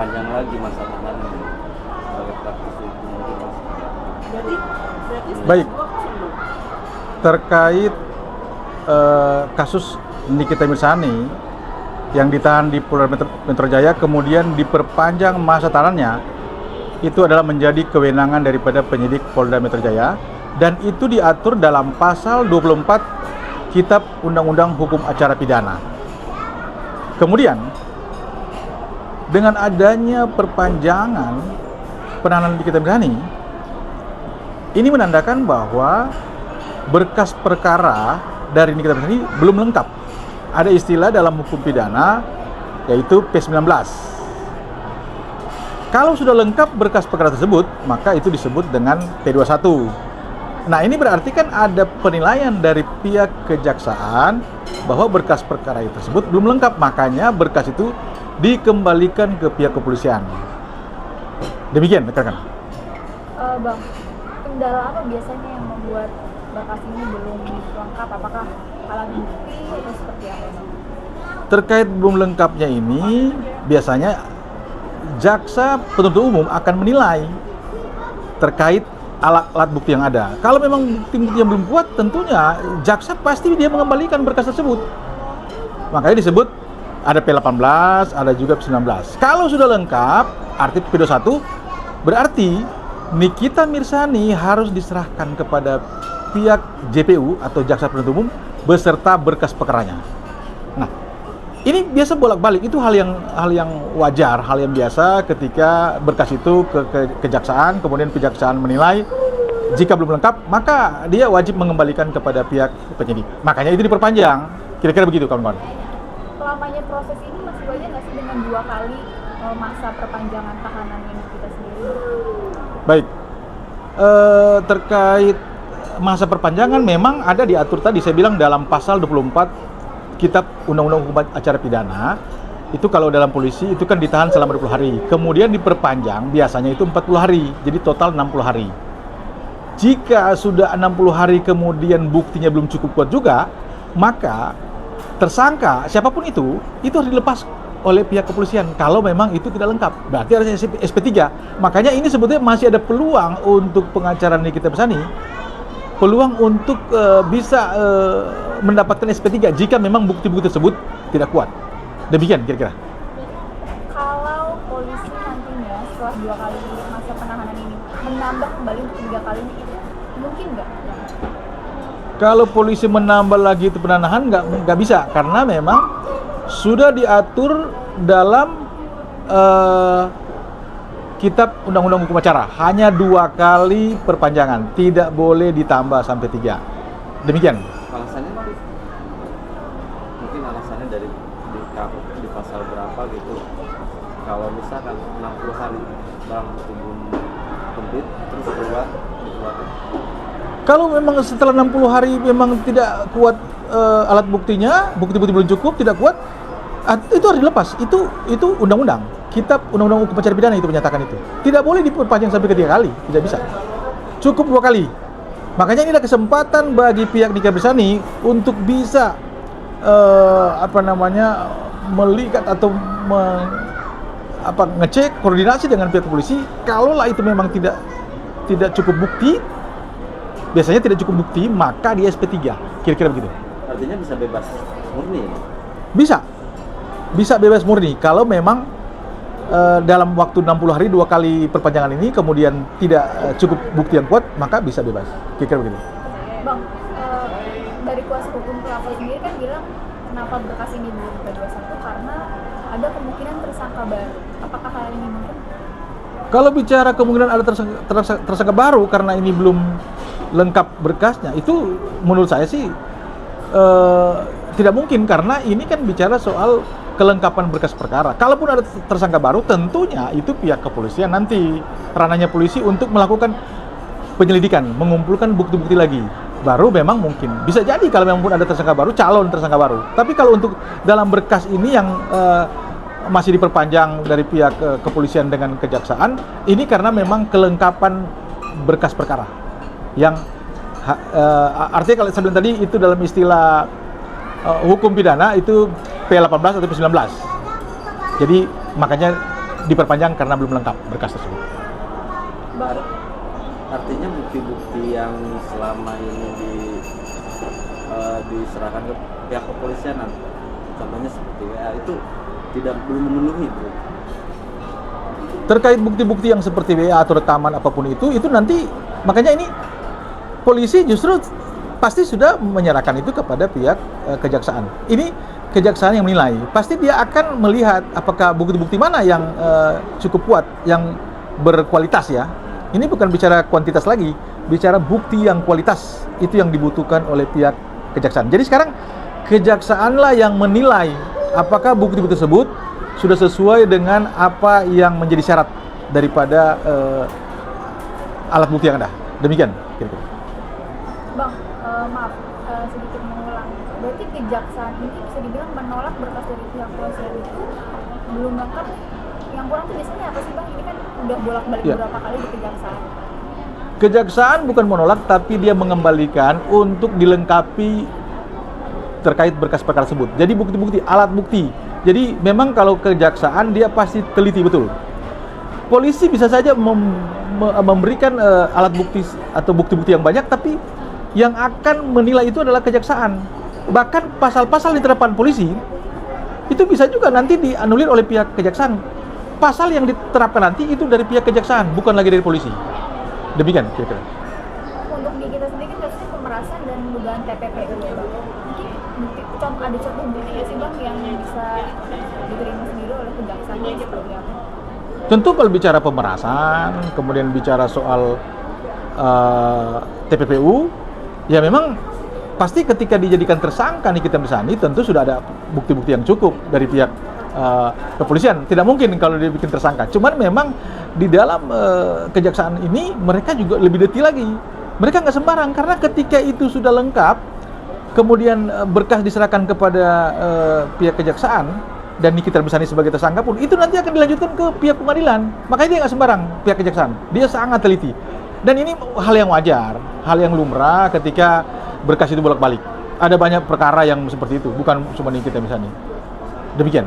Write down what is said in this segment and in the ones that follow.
diperpanjang lagi masa tahanannya sebagai praktisi hukum mungkin Mas. Berarti Baik. Terkait kasus Nikita Mirzani yang ditahan di Polda Metro Jaya kemudian diperpanjang masa tahanannya, itu adalah menjadi kewenangan daripada penyidik Polda Metro Jaya, dan itu diatur dalam pasal 24 Kitab Undang-Undang Hukum Acara Pidana. Kemudian dengan adanya perpanjangan penahanan Nikita Mirzani, ini menandakan bahwa berkas perkara dari Nikita Mirzani belum lengkap. Ada istilah dalam hukum pidana yaitu P19. Kalau sudah lengkap berkas perkara tersebut, maka itu disebut dengan P21. Nah, ini berarti kan ada penilaian dari pihak kejaksaan bahwa berkas perkara tersebut belum lengkap, makanya berkas itu dikembalikan ke pihak kepolisian. Demikian, rekan-rekan. Bang, kendala apa biasanya yang membuat berkas ini belum lengkap? Apakah alat bukti atau seperti apa, Bang? Terkait belum lengkapnya ini, biasanya jaksa penuntut umum akan menilai terkait alat bukti yang ada. Kalau memang bukti-bukti yang belum kuat, tentunya jaksa pasti dia mengembalikan berkas tersebut. Makanya disebut ada P18, ada juga P19. Kalau sudah lengkap, arti P21, berarti Nikita Mirzani harus diserahkan kepada pihak JPU atau jaksa penuntut umum beserta berkas perkaranya. Nah, ini biasa bolak-balik, itu hal yang wajar, hal yang biasa ketika berkas itu ke kejaksaan, kemudian kejaksaan menilai jika belum lengkap, maka dia wajib mengembalikan kepada pihak penyidik. Makanya itu diperpanjang. Kira-kira begitu, kawan-kawan. Lamanya proses ini masih wajar nggak sih dengan 2 kali masa perpanjangan tahanan yang kita sendiri? Baik. Terkait masa perpanjangan memang ada diatur tadi, saya bilang dalam pasal 24 Kitab Undang-Undang Hukum Acara Pidana. Itu kalau dalam polisi itu kan ditahan selama 20 hari. Kemudian diperpanjang biasanya itu 40 hari. Jadi total 60 hari. Jika sudah 60 hari kemudian buktinya belum cukup kuat juga, maka tersangka siapapun itu harus dilepas oleh pihak kepolisian kalau memang itu tidak lengkap. Berarti harus SP3. Makanya ini sebetulnya masih ada peluang untuk pengacara Nikita Mirzani, peluang untuk bisa mendapatkan SP3 jika memang bukti-bukti tersebut tidak kuat. Demikian kira-kira. Kalau polisi nantinya setelah 2 kali masa penahanan ini menambah kembali untuk 3 kali ini, mungkin nggak? Kalau polisi menambah lagi itu penahanan nggak bisa, karena memang sudah diatur dalam Kitab Undang-Undang Hukum Acara, hanya 2 kali perpanjangan, tidak boleh ditambah sampai 3. Demikian. Alasannya mungkin alasannya dari di pasal berapa gitu. Kalau misalkan 60 hari barang bukti belum komplit terus dikeluarkan. Kalau memang setelah 60 hari memang tidak kuat alat buktinya, bukti-bukti belum cukup, tidak kuat, itu harus dilepas. Itu undang-undang. Kitab Undang-Undang Hukum Acara Pidana itu menyatakan itu. Tidak boleh diperpanjang sampai ke 3 kali, tidak bisa. Cukup 2 kali. Makanya ini adalah kesempatan bagi pihak Nikita Mirzani untuk bisa melihat atau ngecek koordinasi dengan pihak polisi. Kalaulah itu memang tidak cukup bukti, biasanya tidak cukup bukti, maka di SP3. Kira-kira begitu. Artinya bisa bebas murni. Bisa bebas murni kalau memang dalam waktu 60 hari 2 kali perpanjangan ini kemudian tidak cukup bukti yang kuat, maka bisa bebas. Kira-kira begitu. Bang, dari kuasa hukum pelapor sendiri kan bilang kenapa berkas ini belum P21 karena ada kemungkinan tersangka baru. Apakah hal ini mungkin? Kalau bicara kemungkinan ada tersangka baru karena ini belum lengkap berkasnya, itu menurut saya sih tidak mungkin, karena ini kan bicara soal kelengkapan berkas perkara. Kalaupun ada tersangka baru, tentunya itu pihak kepolisian nanti ranahnya polisi untuk melakukan penyelidikan, mengumpulkan bukti-bukti lagi. Baru memang mungkin bisa jadi kalau memang pun ada tersangka baru, calon tersangka baru. Tapi kalau untuk dalam berkas ini yang masih diperpanjang dari pihak kepolisian dengan kejaksaan, ini karena memang kelengkapan berkas perkara. Yang artinya kalau saya bilang tadi itu dalam istilah hukum pidana itu P18 atau P19. Jadi makanya diperpanjang karena belum lengkap berkas tersebut. Bang, Artinya bukti-bukti yang selama ini diserahkan ke pihak kepolisian, contohnya seperti WA itu belum memenuhi, bro. Terkait bukti-bukti yang seperti WA atau rekaman apapun itu nanti, makanya ini polisi justru pasti sudah menyerahkan itu kepada pihak kejaksaan. Ini kejaksaan yang menilai, pasti dia akan melihat apakah bukti-bukti mana yang cukup kuat, yang berkualitas ya. Ini bukan bicara kuantitas lagi, bicara bukti yang kualitas, itu yang dibutuhkan oleh pihak kejaksaan. Jadi sekarang kejaksaanlah yang menilai apakah bukti-bukti tersebut sudah sesuai dengan apa yang menjadi syarat daripada alat bukti yang ada. Demikian kira-kira. Bang, maaf sedikit mengulang. Berarti kejaksaan ini bisa dibilang menolak berkas dari pihak kepolisian itu belum lengkap. Yang kurang tuh biasanya apa sih, Bang? Ini kan udah bolak-balik beberapa kali di kejaksaan. Kejaksaan bukan menolak, tapi dia mengembalikan untuk dilengkapi terkait berkas perkara tersebut. Jadi bukti-bukti, alat bukti. Jadi memang kalau kejaksaan dia pasti teliti betul. Polisi bisa saja memberikan alat bukti atau bukti-bukti yang banyak, tapi yang akan menilai itu adalah kejaksaan. Bahkan pasal-pasal di terapan polisi itu bisa juga nanti dianulir oleh pihak kejaksaan. Pasal yang diterapkan nanti itu dari pihak kejaksaan, bukan lagi dari polisi. Demikian kira-kira. Untuk di kita sendiri kan kasusnya pemerasan dan dugaan TPPU ya, Bang. Mungkin ada contoh bukti nggak sih, Bang, yang bisa diterima sendiri oleh kejaksaan seperti apa? Tentu kalau bicara pemerasan, kemudian bicara soal TPPU, ya memang pasti ketika dijadikan tersangka Nikita Mirzani tentu sudah ada bukti-bukti yang cukup dari pihak kepolisian. Tidak mungkin kalau dia bikin tersangka. Cuman memang di dalam kejaksaan ini mereka juga lebih detail lagi. Mereka nggak sembarang, karena ketika itu sudah lengkap, kemudian berkas diserahkan kepada pihak kejaksaan dan Nikita Mirzani sebagai tersangka pun, itu nanti akan dilanjutkan ke pihak pengadilan. Makanya dia nggak sembarang, pihak kejaksaan. Dia sangat teliti. Dan ini hal yang wajar, hal yang lumrah ketika berkas itu bolak-balik. Ada banyak perkara yang seperti itu, bukan cuma Nikita Mirzani. Demikian.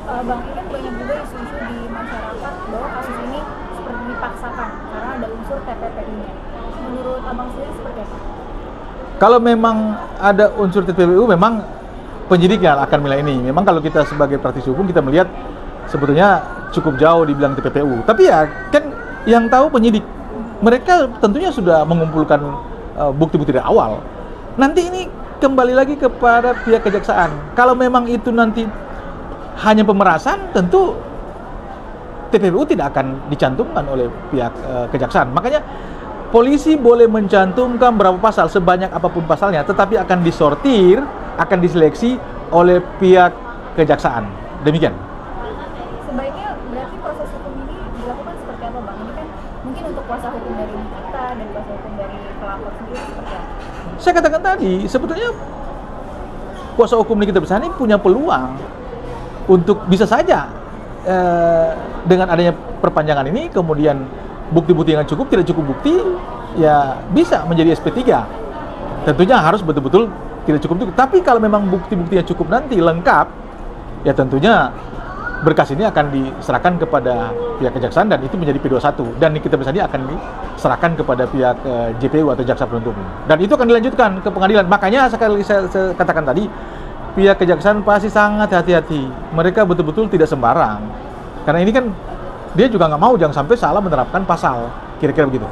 Bang, ini kan banyak juga isu-isu di masyarakat bahwa kasus ini seperti dipaksakan karena ada unsur TPPU-nya. Menurut Abang sendiri seperti apa? Kalau memang ada unsur TPPU, memang penyidik yang akan menilai ini. Memang kalau kita sebagai praktisi hukum, kita melihat sebetulnya cukup jauh dibilang TPPU. Tapi ya kan yang tahu penyidik. Mereka tentunya sudah mengumpulkan bukti-bukti dari awal. Nanti ini kembali lagi kepada pihak kejaksaan. Kalau memang itu nanti hanya pemerasan, tentu TPPU tidak akan dicantumkan oleh pihak kejaksaan. Makanya polisi boleh mencantumkan berapa pasal, sebanyak apapun pasalnya, tetapi akan disortir, akan diseleksi oleh pihak kejaksaan. Demikian. Sebaiknya berarti proses hukum ini dilakukan seperti apa, Bang? Ini kan mungkin untuk kuasa hukum dari kita dan kuasa hukum dari pelapor sendiri seperti apa? Saya katakan tadi, sebetulnya kuasa hukum Nikita Mirzani punya peluang untuk bisa saja dengan adanya perpanjangan ini, kemudian bukti-bukti yang cukup, tidak cukup bukti, ya bisa menjadi SP3. Tentunya harus betul-betul tidak cukup. Tapi kalau memang bukti-buktinya cukup nanti, lengkap, ya tentunya berkas ini akan diserahkan kepada pihak kejaksaan dan itu menjadi P21. Dan Nikita Mirzani akan diserahkan kepada pihak JPU atau jaksa penuntut umum. Dan itu akan dilanjutkan ke pengadilan. Makanya sekali saya katakan tadi, pihak kejaksaan pasti sangat hati-hati. Mereka betul-betul tidak sembarang. Karena ini kan dia juga nggak mau jangan sampai salah menerapkan pasal. Kira-kira begitu.